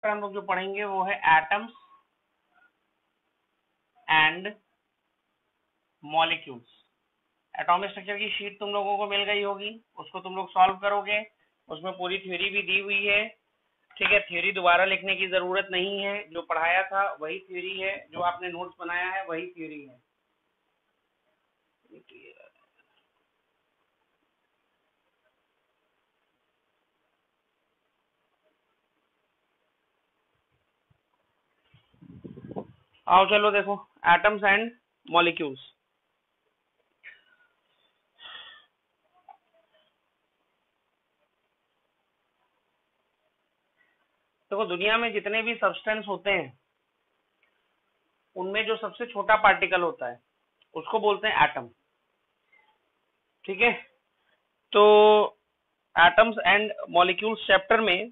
Chapter हम लोग जो पढ़ेंगे वो है atoms and molecules. Atomic structure की शीट तुम लोगों को मिल गई होगी, उसको तुम लोग सॉल्व करोगे, उसमें पूरी थ्योरी भी दी हुई है। ठीक है, थ्योरी दोबारा लिखने की जरूरत नहीं है, जो पढ़ाया था वही थ्योरी है, जो आपने नोट्स बनाया है वही थ्योरी है। आओ चलो देखो, एटम्स एंड मॉलिक्यूल्स। देखो, दुनिया में जितने भी सब्सटेंस होते हैं उनमें जो सबसे छोटा पार्टिकल होता है उसको बोलते हैं एटम। ठीक है, तो एटम्स एंड मॉलिक्यूल्स चैप्टर में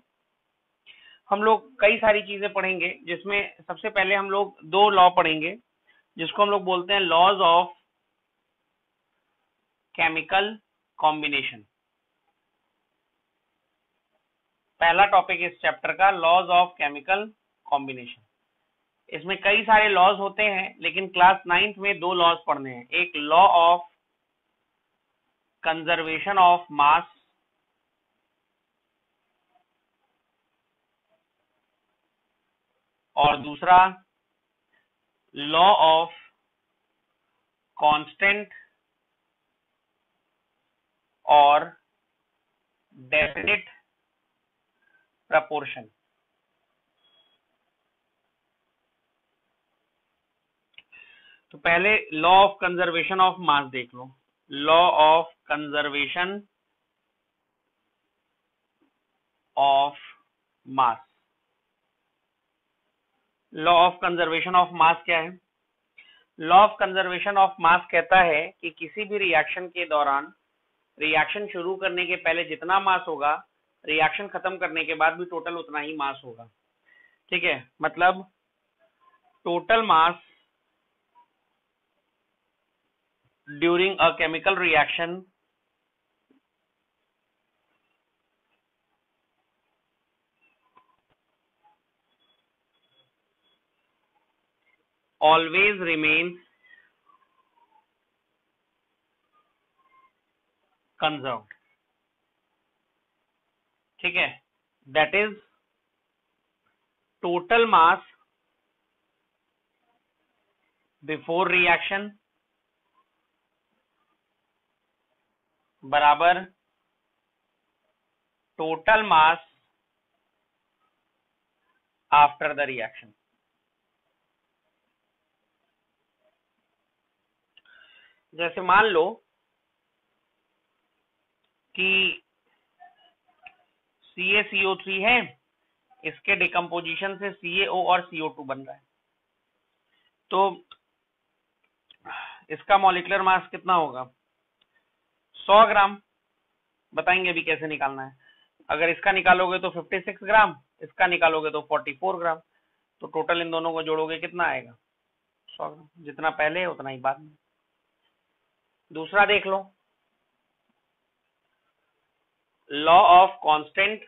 हम लोग कई सारी चीजें पढ़ेंगे, जिसमें सबसे पहले हम लोग दो लॉ पढ़ेंगे जिसको हम लोग बोलते हैं लॉज ऑफ केमिकल कॉम्बिनेशन। पहला टॉपिक इस चैप्टर का लॉज ऑफ केमिकल कॉम्बिनेशन। इसमें कई सारे लॉज होते हैं, लेकिन क्लास 9th में दो लॉज पढ़ने हैं। एक law of conservation of mass और दूसरा लॉ ऑफ कांस्टेंट और डेफिनिट प्रपोर्शन। तो पहले law of conservation of mass देख लो। Law of conservation of mass. Law of conservation of mass क्या है? Law of conservation of mass कहता है कि किसी भी रिएक्शन के दौरान रिएक्शन शुरू करने के पहले जितना मास होगा, रिएक्शन खत्म करने के बाद भी टोटल उतना ही मास होगा। ठीक है, मतलब total mass during a chemical reaction always remains conserved। ठीक है, that is total mass before reaction बराबर total mass after the reaction। जैसे मान लो कि CaCO3 है, इसके डिकम्पोजिशन से CaO और CO2 बन रहा है, तो इसका मॉलिक्यूलर मास कितना होगा? 100 ग्राम। बताएंगे अभी कैसे निकालना है। अगर इसका निकालोगे तो 56 ग्राम, इसका निकालोगे तो 44 ग्राम, तो टोटल इन दोनों को जोड़ोगे कितना आएगा? 100 ग्राम। जितना पहले है उतना ही बाद में। दूसरा देख लो, लॉ ऑफ कांस्टेंट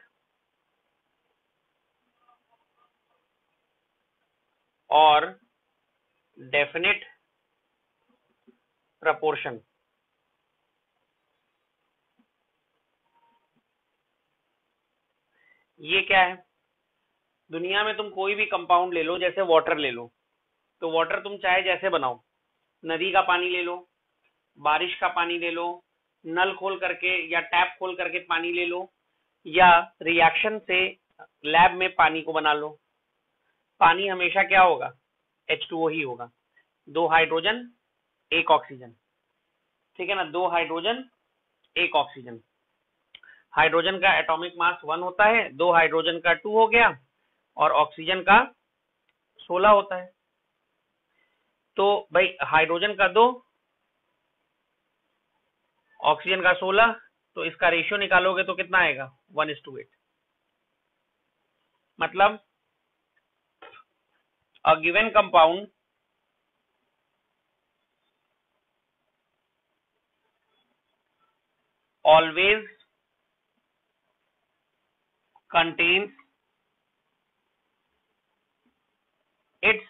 और डेफिनिट प्रपोर्शन। ये क्या है? दुनिया में तुम कोई भी कंपाउंड ले लो, जैसे वाटर ले लो, तो वाटर तुम चाहे जैसे बनाओ, नदी का पानी ले लो, बारिश का पानी ले लो, नल खोल करके या टैप खोल करके पानी ले लो, या रिएक्शन से लैब में पानी को बना लो, पानी हमेशा क्या होगा? H2O ही होगा। 2 हाइड्रोजन 1 ऑक्सीजन। ठीक है ना, 2 हाइड्रोजन 1 ऑक्सीजन। हाइड्रोजन का एटॉमिक मास 1 होता है, 2 हाइड्रोजन का 2 हो गया, और ऑक्सीजन का 16 होता है। तो भाई हाइड्रोजन का 2, ऑक्सीजन का 16, तो इसका रेशियो निकालोगे तो कितना आएगा? 1:8। मतलब a given compound always contains its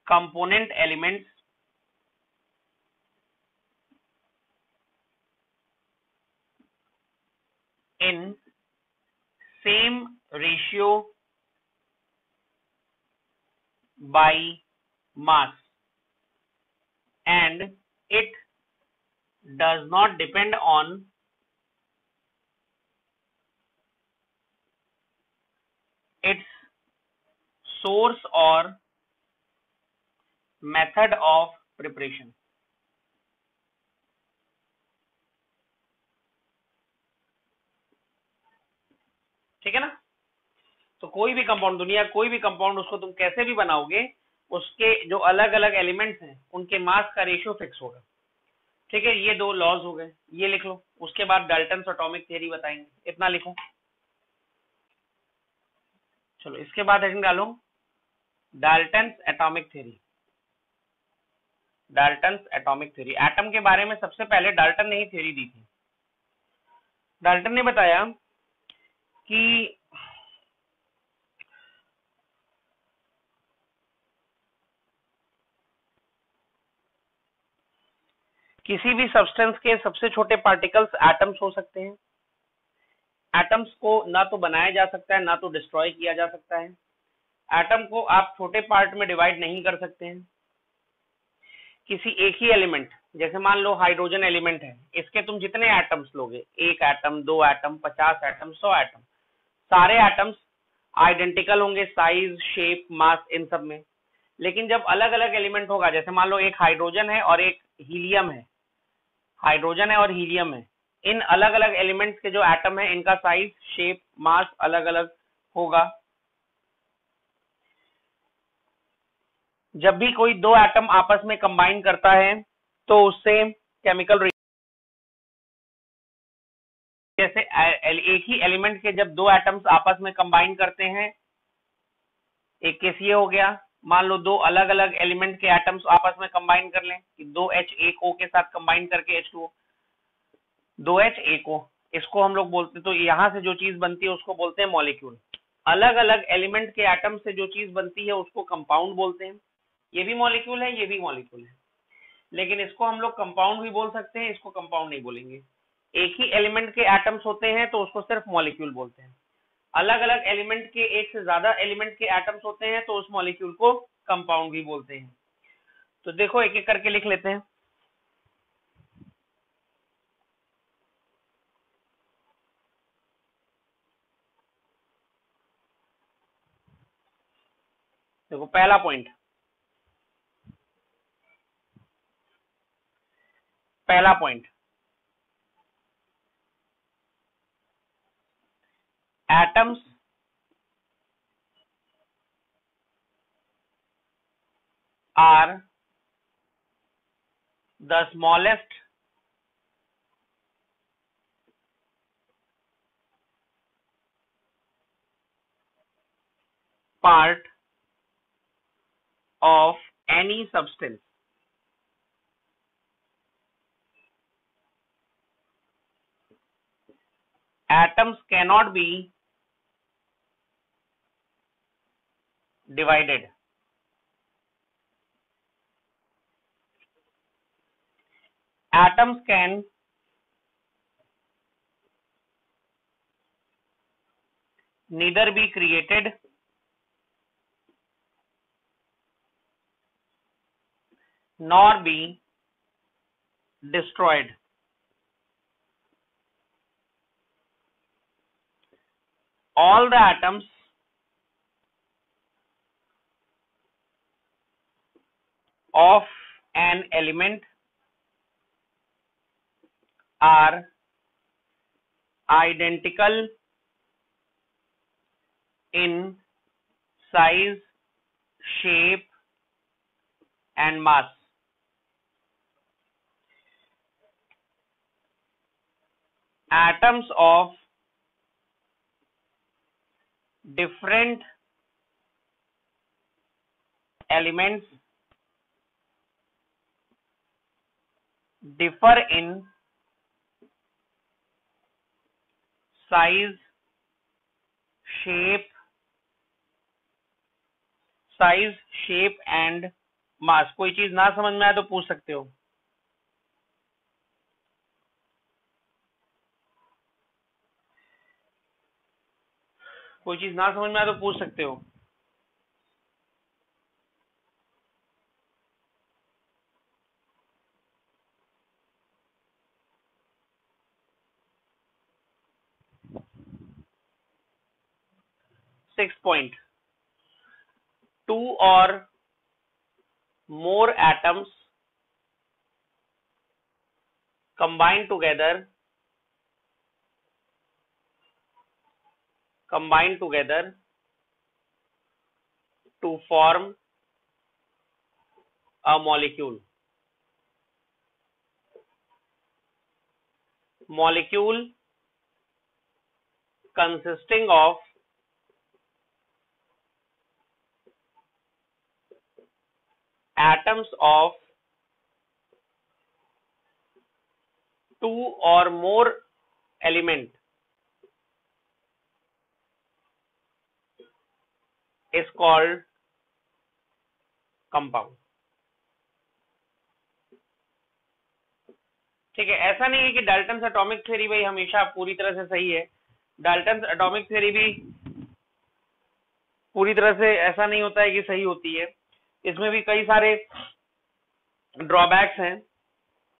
component elements in same ratio by mass, and it does not depend on its source or method of preparation. ठीक है ना? तो कोई भी कंपाउंड, दुनिया कोई भी कंपाउंड, उसको तुम कैसे भी बनाओगे, उसके जो अलग अलग एलिमेंट्स हैं उनके मास का रेशियो फिक्स होगा। ठीक है, ये दो लॉज हो गए, ये लिख लो। उसके बाद डाल्टन्स एटॉमिक थ्योरी बताएंगे, इतना लिखो। चलो इसके बाद हेडिंग डालो Dalton's atomic theory. Dalton's atomic theory, atom के बारे में सबसे पहले डाल्टन ने ही थ्योरी दी थी। डाल्टन ने बताया कि किसी भी सब्सटेंस के सबसे छोटे पार्टिकल्स एटम्स हो सकते हैं। एटम्स को ना तो बनाया जा सकता है, ना तो डिस्ट्रॉय किया जा सकता है। एटम को आप छोटे पार्ट में डिवाइड नहीं कर सकते हैं। किसी एक ही एलिमेंट, जैसे मान लो हाइड्रोजन एलिमेंट है, इसके तुम जितने एटम्स लोगे, 1 एटम, 2 एटम, 50 एटम, 100 एटम, सारे एटम्स आइडेंटिकल होंगे साइज, शेप, मास, इन सब में। लेकिन जब अलग अलग एलिमेंट होगा, जैसे मान लो एक हाइड्रोजन है और एक हीलियम है, हाइड्रोजन है और हीलियम है, इन अलग अलग एलिमेंट्स के जो एटम है, इनका साइज, शेप, मास अलग अलग होगा। जब भी कोई दो एटम आपस में कंबाइन करता है तो उससे केमिकल, जैसे एक ही एलिमेंट के जब दो एटम्स आपस में कंबाइन करते हैं, एक केस ये हो गया। मान लो दो अलग अलग एलिमेंट के एटम्स आपस में कंबाइन कर लें कि 2H एक O के साथ कंबाइन करके H2O, 2H एक O, इसको हम लोग बोलते, तो यहां से जो चीज बनती है उसको बोलते हैं मॉलिक्यूल। अलग अलग एलिमेंट के एटम से जो चीज बनती है उसको कंपाउंड बोलते हैं। ये भी मॉलिक्यूल है, ये भी मॉलिक्यूल है, लेकिन इसको हम लोग कंपाउंड भी बोल सकते हैं, इसको कंपाउंड नहीं बोलेंगे। एक ही एलिमेंट के एटम्स होते हैं तो उसको सिर्फ मॉलिक्यूल बोलते हैं। अलग अलग एलिमेंट के एक से ज्यादा एलिमेंट के एटम्स होते हैं तो उस मॉलिक्यूल को कंपाउंड भी बोलते हैं। तो देखो एक एक करके लिख लेते हैं। देखो पहला पॉइंट, पहला point, atoms are the smallest part of any substance. Atoms cannot be divided. Atoms can neither be created nor be destroyed. All the atoms of an element are identical in size, shape, and mass. Atoms of different elements differ in size, shape, size, shape and mass. कोई चीज ना समझ में आए तो पूछ सकते हो। कोई चीज ना समझ में आए तो पूछ सकते हो। सिक्स पॉइंट, टू और more atoms combine together to form a molecule consisting of atoms of two or more element is called compound। ठीक है, ऐसा नहीं है कि डाल्टन्स एटॉमिक थ्योरी भाई हमेशा पूरी तरह से सही है। डाल्टन्स एटॉमिक थ्योरी भी पूरी तरह से ऐसा नहीं होता है कि सही होती है, इसमें भी कई सारे ड्रॉबैक्स हैं।